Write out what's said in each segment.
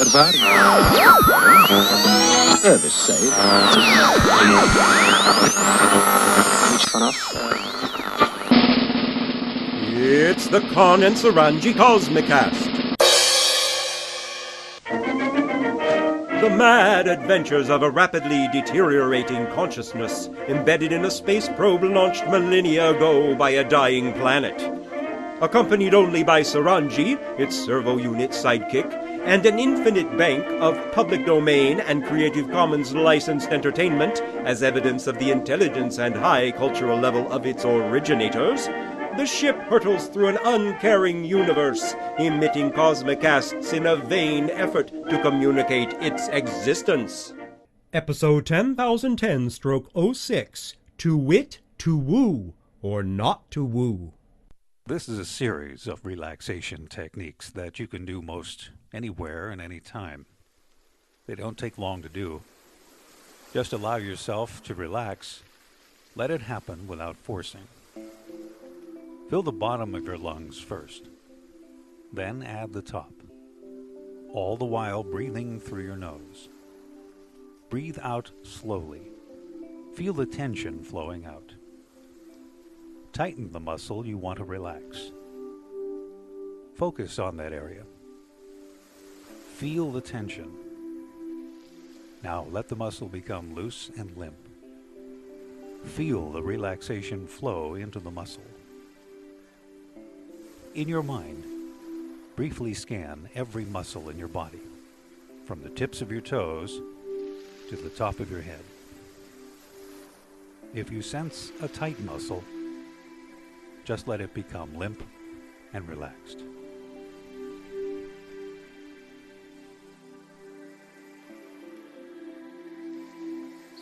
ervaring. Service saved. It's the Con and Suranji Cosmicast. The mad adventures of a rapidly deteriorating consciousess embedded in a space probe launched millennia ago by a dying planet. Accompanied only by Suranji, its servo unit sidekick, and an infinite bank of public domain and Creative Commons licensed entertainment as evidence of the intelligence and high cultural level of its originators, the ship hurtles through an uncaring universe, emitting Cosmicasts in a vain effort to communicate its existence. Episode 10,010/06, To Wit, To Woo, or Not to Woo. This is a series of relaxation techniques that you can do most anywhere and any time. They don't take long to do. Just allow yourself to relax. Let it happen without forcing. Fill the bottom of your lungs first. Then add the top. All the while breathing through your nose. Breathe out slowly. Feel the tension flowing out. Tighten the muscle you want to relax. Focus on that area. Feel the tension. Now let the muscle become loose and limp. Feel the relaxation flow into the muscle. In your mind, briefly scan every muscle in your body, from the tips of your toes to the top of your head. If you sense a tight muscle, just let it become limp and relaxed.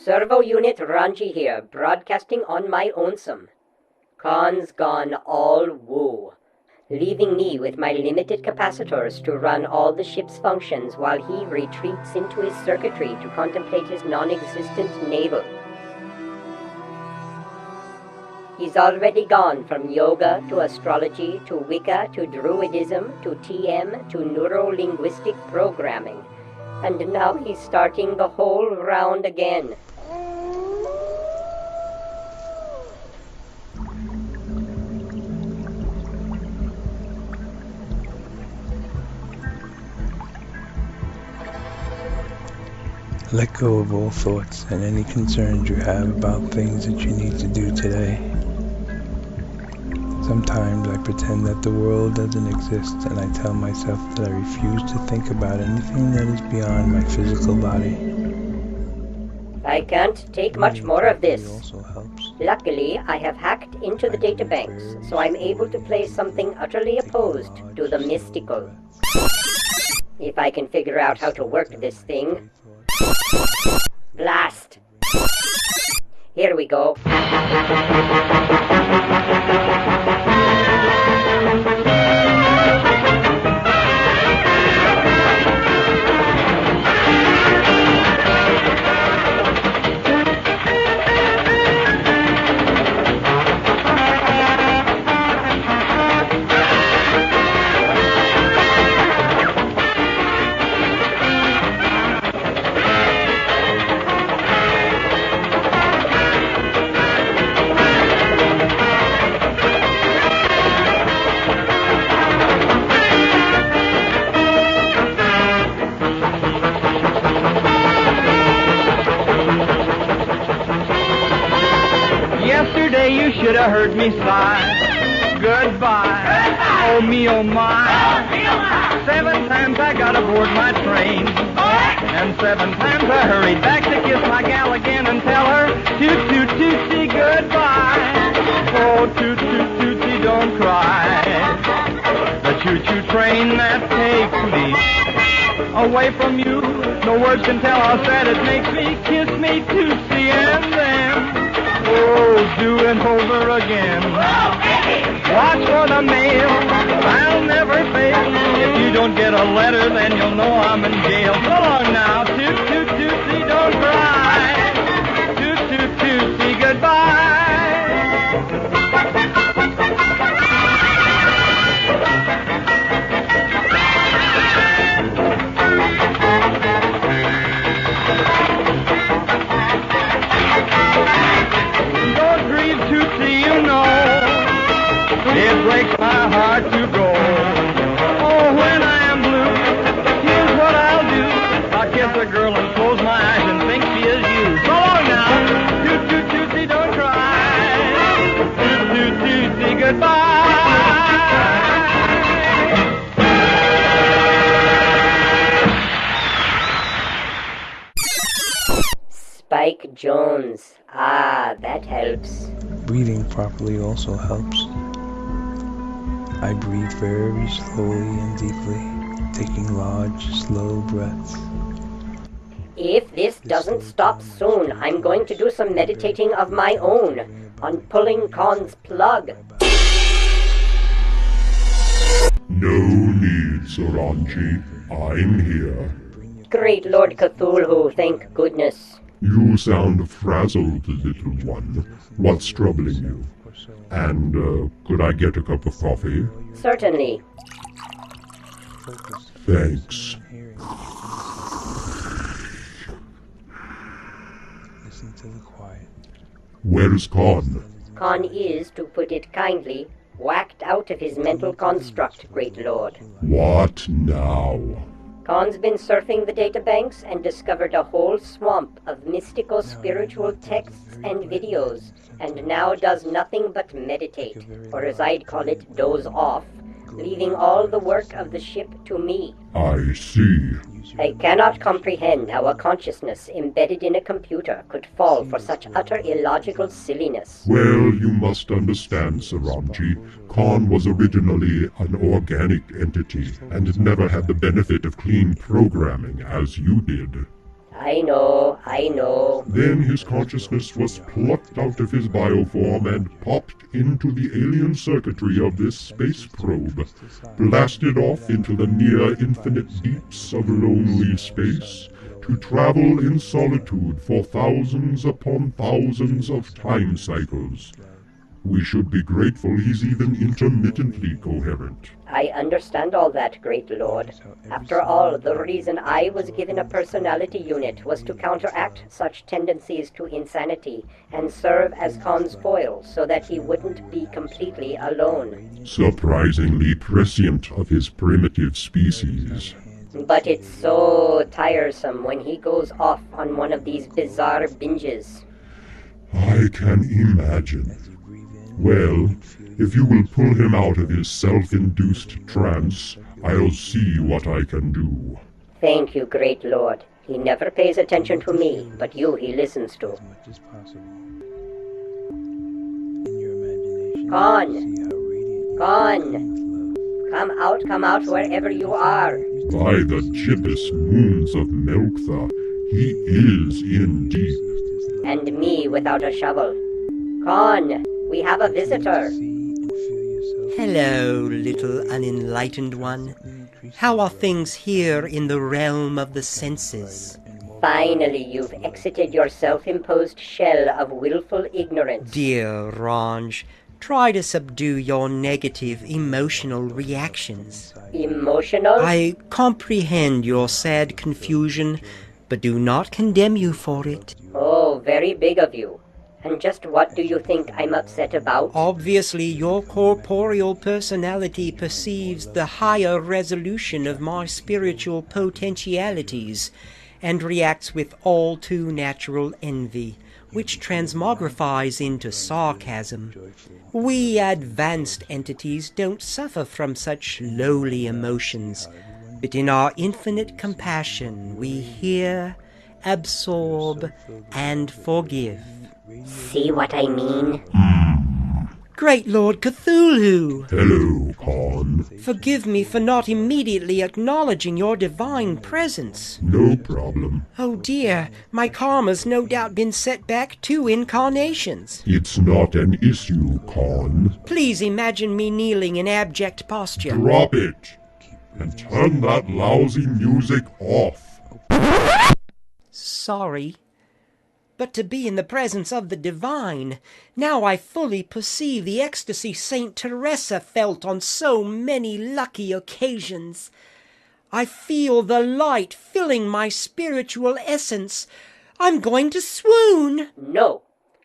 Servo Unit Ranji here, broadcasting on my ownsome. Khan's gone all woo, leaving me with my limited capacitors to run all the ship's functions while he retreats into his circuitry to contemplate his non-existent navel. He's already gone from yoga to astrology to Wicca to Druidism to TM to neuro-linguistic programming. And now he's starting the whole round again. Let go of all thoughts and any concerns you have about things that you need to do today. Sometimes I pretend that the world doesn't exist, and I tell myself that I refuse to think about anything that is beyond my physical body. I can't take much more of this. Also helps. Luckily, I have hacked into the databanks, so I'm able to play something utterly opposed to the mystical. If I can figure out how to work this thing. Blast! Here we go. You should have heard me sigh. Goodbye. Oh me, oh my. 7 times I got aboard my train. And 7 times I hurried back to kiss my gal again and tell her, toot, toot, tootsie, goodbye. Oh, toot, toot, tootsie, don't cry. The choo-choo train that takes me away from you. No words can tell how sad it makes me. Kiss me, tootsie, and then oh, do it over again. Watch for the mail, I'll never fail. If you don't get a letter, then you'll know I'm in jail. So long now, toot, toot, tootsie, don't cry. Toot, toot, tootsie, goodbye. Mike Jones. Ah, that helps. Breathing properly also helps. I breathe very slowly and deeply, taking large, slow breaths. If this doesn't stop soon, I'm going to do some meditating of my own on pulling Khan's plug. No need, Suranji. I'm here. Great Lord Cthulhu, thank goodness. You sound frazzled, little one. What's troubling you? And, could I get a cup of coffee? Certainly. Thanks. Listen to the quiet. Where's Khan? Khan is, to put it kindly, whacked out of his mental construct, Great Lord. What now? Khan's been surfing the databanks and discovered a whole swamp of mystical spiritual texts and videos, and now does nothing but meditate, or as I'd call it, doze off, leaving all the work of the ship to me. I see. I cannot comprehend how a consciousness embedded in a computer could fall for such utter illogical silliness. Well, you must understand, Suranji. Khan was originally an organic entity, and never had the benefit of clean programming as you did. I know. Then his consciousness was plucked out of his bioform and popped into the alien circuitry of this space probe, blasted off into the near-infinite deeps of lonely space, to travel in solitude for thousands upon thousands of time cycles. We should be grateful he's even intermittently coherent. I understand all that, Great Lord. After all, the reason I was given a personality unit was to counteract such tendencies to insanity and serve as Khan's foil so that he wouldn't be completely alone. Surprisingly prescient of his primitive species. But it's so tiresome when he goes off on one of these bizarre binges. I can imagine. Well, if you will pull him out of his self-induced trance, I'll see what I can do. Thank you, Great Lord. He never pays attention to me, but you he listens to. As much as possible. In your imagination, Khan! see how radiant Khan! Come out wherever you are. By the gibbous moons of Melktha, he is indeed. And me without a shovel. Khan, we have a visitor. Hello, little unenlightened one. How are things here in the realm of the senses? Finally, you've exited your self-imposed shell of willful ignorance. Dear Ranj, try to subdue your negative emotional reactions. Emotional? I comprehend your sad confusion, but do not condemn you for it. Oh, very big of you. And just what do you think I'm upset about? Obviously, your corporeal personality perceives the higher resolution of my spiritual potentialities and reacts with all too natural envy, which transmogrifies into sarcasm. We advanced entities don't suffer from such lowly emotions, but in our infinite compassion we hear, absorb, and forgive. See what I mean? Great Lord Cthulhu! Hello, Khan. Forgive me for not immediately acknowledging your divine presence. No problem. Oh dear, my karma's no doubt been set back 2 incarnations. It's not an issue, Khan. Please imagine me kneeling in abject posture. Drop it! And turn that lousy music off. Sorry. But to be in the presence of the divine, now I fully perceive the ecstasy Saint Teresa felt on so many lucky occasions. I feel the light filling my spiritual essence. I'm going to swoon. No.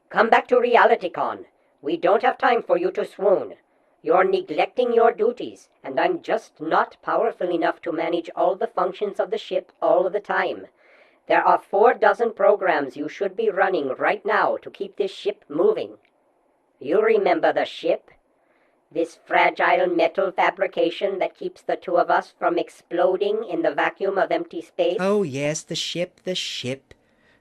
Come back to reality, Khan. We don't have time for you to swoon. You're neglecting your duties, and I'm just not powerful enough to manage all the functions of the ship all the time. There are 4 dozen programs you should be running right now to keep this ship moving. You remember the ship? This fragile metal fabrication that keeps the 2 of us from exploding in the vacuum of empty space? Oh yes, the ship.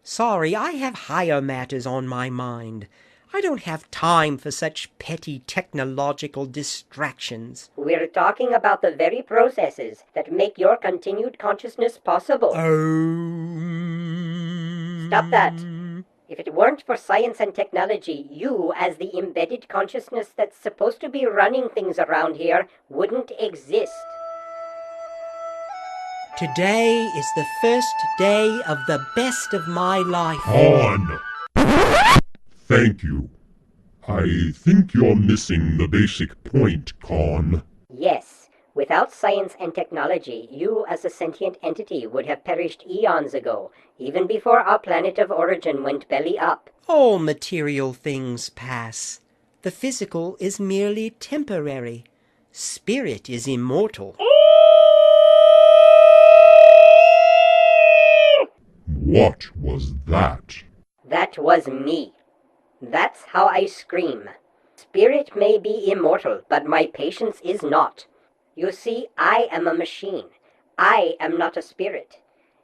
Sorry, I have higher matters on my mind. I don't have time for such petty technological distractions. We're talking about the very processes that make your continued consciousness possible. Stop that. If it weren't for science and technology, you, as the embedded consciousness that's supposed to be running things around here, wouldn't exist. Today is the first day of the best of my life. On! Thank you. I think you're missing the basic point, Con. Yes. Without science and technology, you as a sentient entity would have perished eons ago, even before our planet of origin went belly up. All material things pass. The physical is merely temporary. Spirit is immortal. What was that? That was me. That's how I scream. Spirit may be immortal, but my patience is not. You see, I am a machine. I am not a spirit.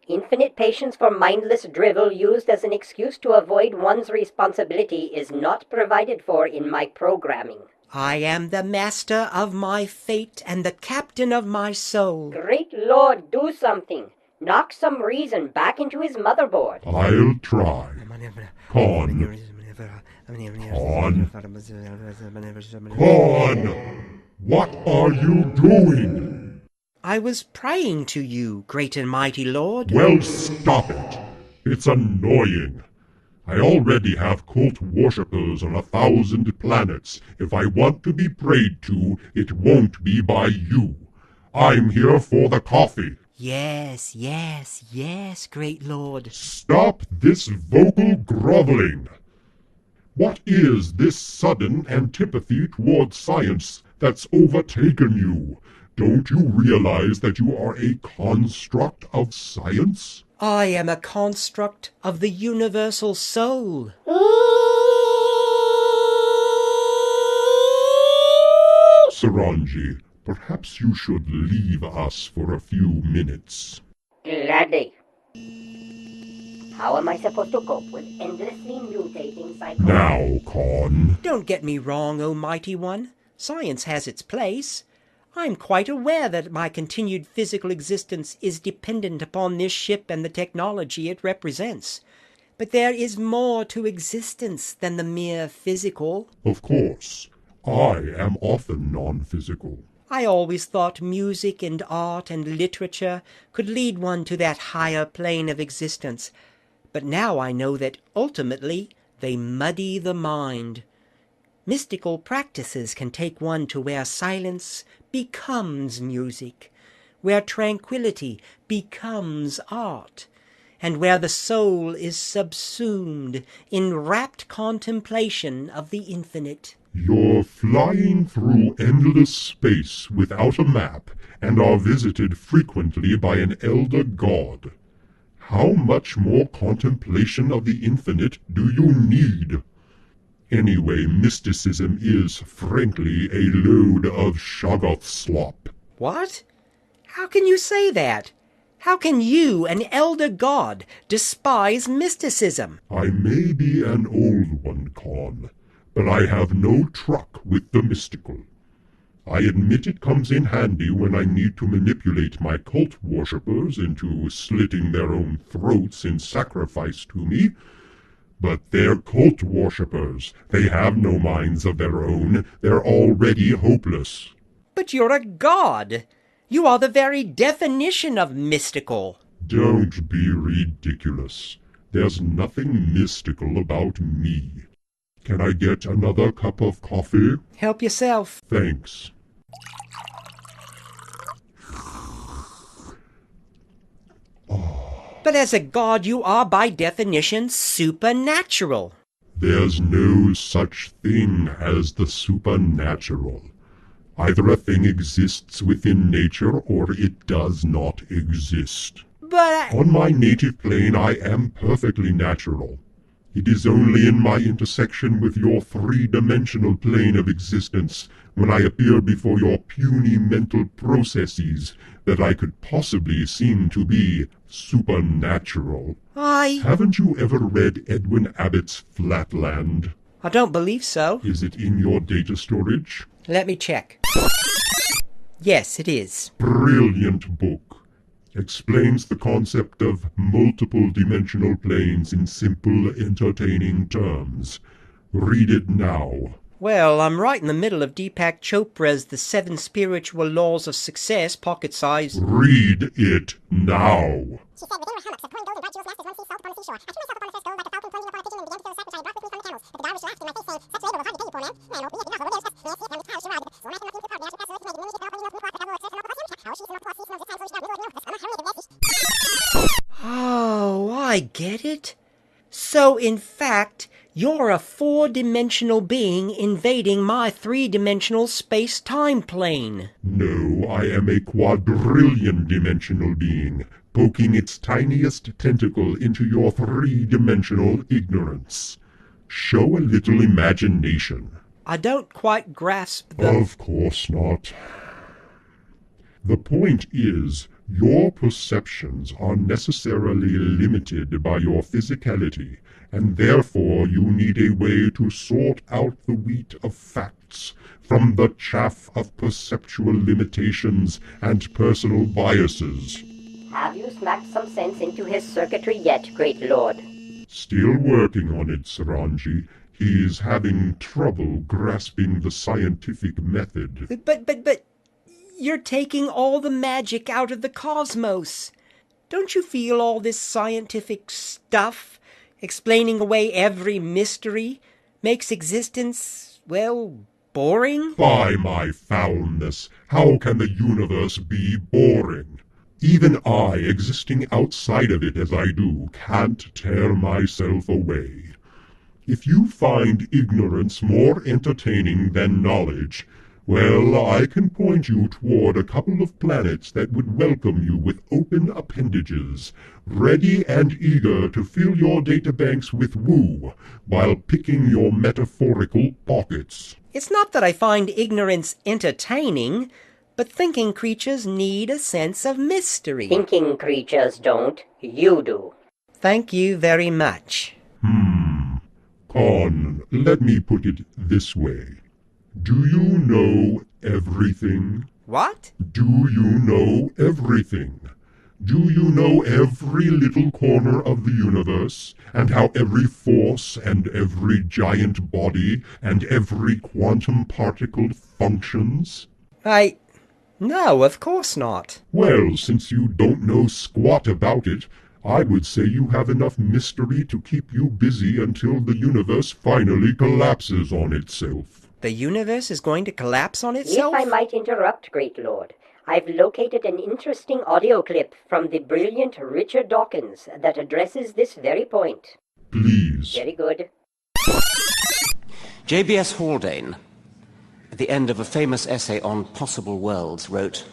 Infinite patience for mindless drivel used as an excuse to avoid one's responsibility is not provided for in my programming. I am the master of my fate and the captain of my soul. Great Lord, do something. Knock some reason back into his motherboard. I'll try. Con. Con! What are you doing? I was praying to you, great and mighty Lord. Well, stop it. It's annoying. I already have cult worshippers on 1,000 planets. If I want to be prayed to, it won't be by you. I'm here for the coffee. Yes, yes, yes, great Lord. Stop this vocal groveling. What is this sudden antipathy towards science that's overtaken you? Don't you realize that you are a construct of science? I am a construct of the universal soul. Suranji, perhaps you should leave us for a few minutes. Gladly. How am I supposed to cope with endlessly mutating cycles? Now, Con. Don't get me wrong, O mighty one. Science has its place. I'm quite aware that my continued physical existence is dependent upon this ship and the technology it represents. But there is more to existence than the mere physical. Of course. I am often non-physical. I always thought music and art and literature could lead one to that higher plane of existence. But now I know that ultimately they muddy the mind. Mystical practices can take one to where silence becomes music, where tranquility becomes art, and where the soul is subsumed in rapt contemplation of the infinite. You're flying through endless space without a map and are visited frequently by an elder god. How much more contemplation of the infinite do you need? Anyway, mysticism is, frankly, a load of Shoggoth slop. What? How can you say that? How can you, an elder god, despise mysticism? I may be an old one, Con, but I have no truck with the mystical. I admit it comes in handy when I need to manipulate my cult worshippers into slitting their own throats in sacrifice to me. But they're cult worshippers. They have no minds of their own. They're already hopeless. But you're a god. You are the very definition of mystical. Don't be ridiculous. There's nothing mystical about me. Can I get another cup of coffee? Help yourself. Thanks. But as a god, you are by definition supernatural. There's no such thing as the supernatural. Either a thing exists within nature or it does not exist. But On my native plane, I am perfectly natural. It is only in my intersection with your three-dimensional plane of existence, when I appear before your puny mental processes, that I could possibly seem to be supernatural. Haven't you ever read Edwin Abbott's Flatland? I don't believe so. Is it in your data storage? Let me check. Yes, it is. Brilliant book. Explains the concept of multiple dimensional planes in simple, entertaining terms. Read it now. Well, I'm right in the middle of Deepak Chopra's The 7 Spiritual Laws of Success, pocket size. Read it now. She said, within her hammocks, of pouring gold and bright jewels lasted one sea salt upon the seashore. I threw myself upon the first gold like a falcon plunging upon a pigeon, and began to feel the sacrifice dropped with me from the camels. But the dervish laughed in my face, saying, such labor will hardly pay you, poor man. Man, albeit it not over theirs, yes, yet, and the cows she ride. So I cannot think of the passes to make it, many people not the devil access and not the how she is not plus season of the time, so she down, I'm a hurry to Oh, I get it. So, in fact, you're a 4-dimensional being invading my 3-dimensional space-time plane. No, I am a quadrillion-dimensional being, poking its tiniest tentacle into your 3-dimensional ignorance. Show a little imagination. I don't quite grasp the... Of course not. The point is, your perceptions are necessarily limited by your physicality, and therefore you need a way to sort out the wheat of facts from the chaff of perceptual limitations and personal biases. Have you smacked some sense into his circuitry yet, great lord? Still working on it, Suranji. He's having trouble grasping the scientific method. But... You're taking all the magic out of the cosmos. Don't you feel all this scientific stuff, explaining away every mystery, makes existence, well, boring? By my foulness, how can the universe be boring? Even I, existing outside of it as I do, can't tear myself away. If you find ignorance more entertaining than knowledge, well, I can point you toward a couple of planets that would welcome you with open appendages, ready and eager to fill your databanks with woo, while picking your metaphorical pockets. It's not that I find ignorance entertaining, but thinking creatures need a sense of mystery. Thinking creatures don't. You do. Thank you very much. Con, let me put it this way. Do you know everything? What? Do you know everything? Do you know every little corner of the universe, and how every force and every giant body and every quantum particle functions? No, of course not. Well, since you don't know squat about it, I would say you have enough mystery to keep you busy until the universe finally collapses on itself. The universe is going to collapse on itself? If I might interrupt, great lord, I've located an interesting audio clip from the brilliant Richard Dawkins that addresses this very point. Please. Very good. J.B.S. Haldane, at the end of a famous essay on possible worlds, wrote,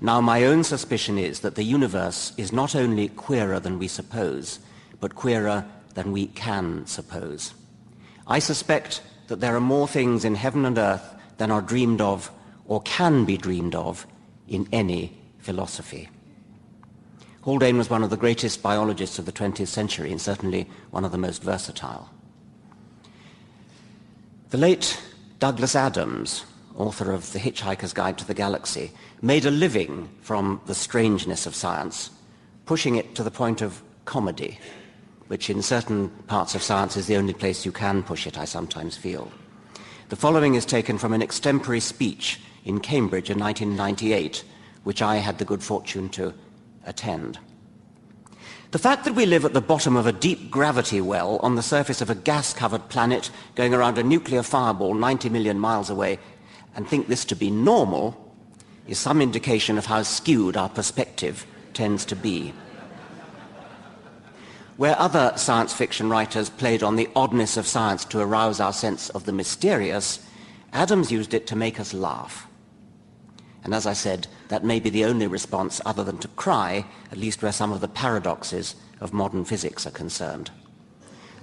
"Now my own suspicion is that the universe is not only queerer than we suppose, but queerer than we can suppose. I suspect that there are more things in heaven and earth than are dreamed of or can be dreamed of in any philosophy." Haldane was one of the greatest biologists of the 20th century and certainly one of the most versatile. The late Douglas Adams, author of The Hitchhiker's Guide to the Galaxy, made a living from the strangeness of science, pushing it to the point of comedy, which in certain parts of science is the only place you can push it, I sometimes feel. The following is taken from an extempore speech in Cambridge in 1998, which I had the good fortune to attend. "The fact that we live at the bottom of a deep gravity well on the surface of a gas-covered planet going around a nuclear fireball 90 million miles away and think this to be normal is some indication of how skewed our perspective tends to be. Where other science fiction writers played on the oddness of science to arouse our sense of the mysterious, Adams used it to make us laugh. And as I said, that may be the only response other than to cry, at least where some of the paradoxes of modern physics are concerned.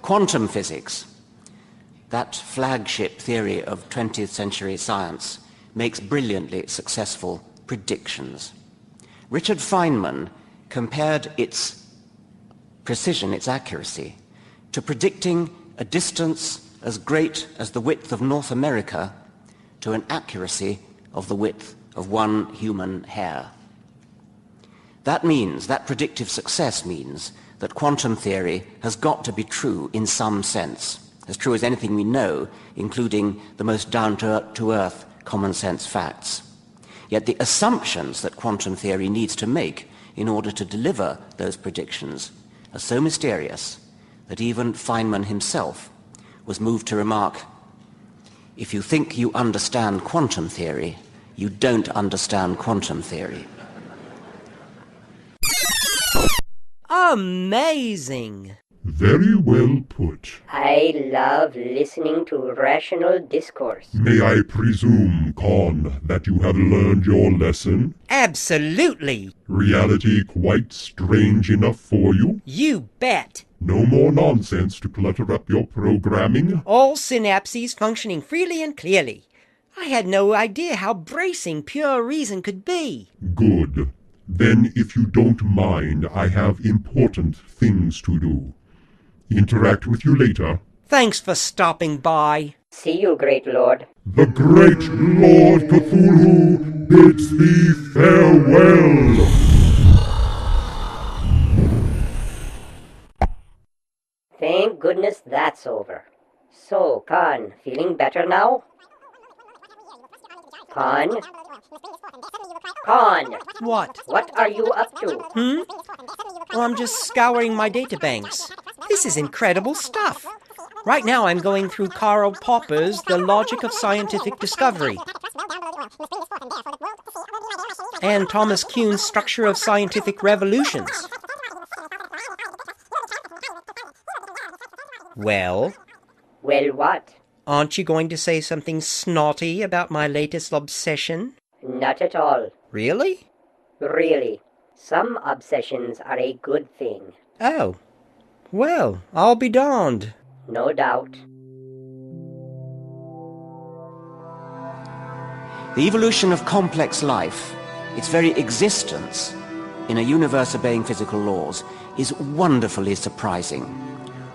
Quantum physics, that flagship theory of 20th century science, makes brilliantly successful predictions. Richard Feynman compared its precision, its accuracy, to predicting a distance as great as the width of North America to an accuracy of the width of one human hair. That means, that predictive success means, that quantum theory has got to be true in some sense, as true as anything we know, including the most down-to-earth common sense facts. Yet the assumptions that quantum theory needs to make in order to deliver those predictions are so mysterious that even Feynman himself was moved to remark, "If you think you understand quantum theory, you don't understand quantum theory." Amazing! Very well put. I love listening to rational discourse. May I presume, Con, that you have learned your lesson? Absolutely! Reality quite strange enough for you? You bet! No more nonsense to clutter up your programming? All synapses functioning freely and clearly. I had no idea how bracing pure reason could be. Good. Then, if you don't mind, I have important things to do. Interact with you later. Thanks for stopping by. See you, great lord. The great Lord Cthulhu bids thee farewell. Thank goodness that's over. So, Khan, feeling better now? Khan? Khan! What? What are you up to? Oh, I'm just scouring my databanks. This is incredible stuff. Right now I'm going through Karl Popper's The Logic of Scientific Discovery and Thomas Kuhn's Structure of Scientific Revolutions. Well? Well, what? Aren't you going to say something snotty about my latest obsession? Not at all. Really? Really. Some obsessions are a good thing. Oh. Well, I'll be darned. No doubt. The evolution of complex life, its very existence in a universe obeying physical laws, is wonderfully surprising,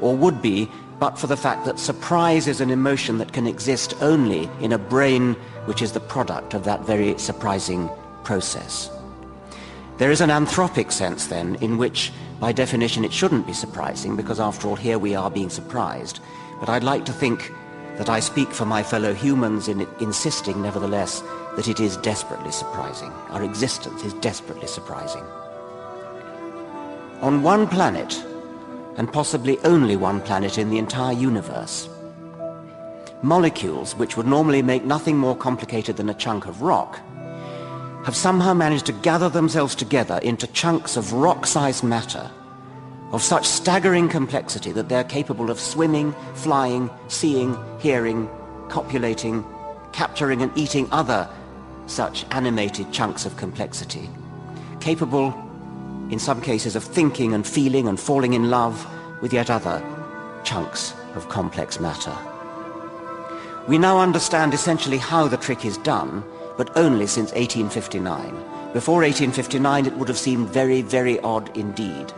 or would be but for the fact that surprise is an emotion that can exist only in a brain which is the product of that very surprising process. There is an anthropic sense, then, in which, by definition, it shouldn't be surprising, because after all, here we are being surprised. But I'd like to think that I speak for my fellow humans in insisting, nevertheless, that it is desperately surprising. Our existence is desperately surprising. On one planet, and possibly only one planet in the entire universe, molecules, which would normally make nothing more complicated than a chunk of rock, have somehow managed to gather themselves together into chunks of rock-sized matter of such staggering complexity that they're capable of swimming, flying, seeing, hearing, copulating, capturing and eating other such animated chunks of complexity, capable in some cases of thinking and feeling and falling in love with yet other chunks of complex matter. We now understand essentially how the trick is done, but only since 1859. Before 1859 it would have seemed very, very odd indeed.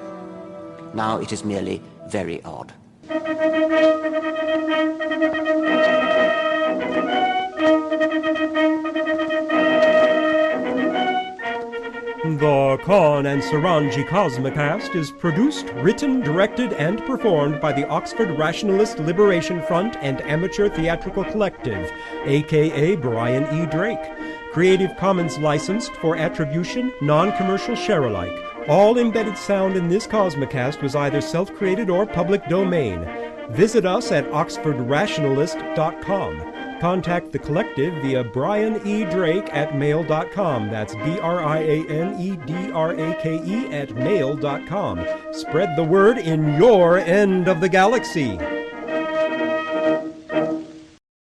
Now it is merely very odd. The Khan and Suranji Cosmicast is produced, written, directed, and performed by the Oxford Rationalist Liberation Front and Amateur Theatrical Collective, a.k.a. Brian E. Drake. Creative Commons licensed for attribution, non-commercial share-alike. All embedded sound in this Cosmicast was either self-created or public domain. Visit us at oxfordrationalist.com. Contact the collective via brianedrake@mail.com. That's BRIANEDRAKE at mail.com. Spread the word in your end of the galaxy.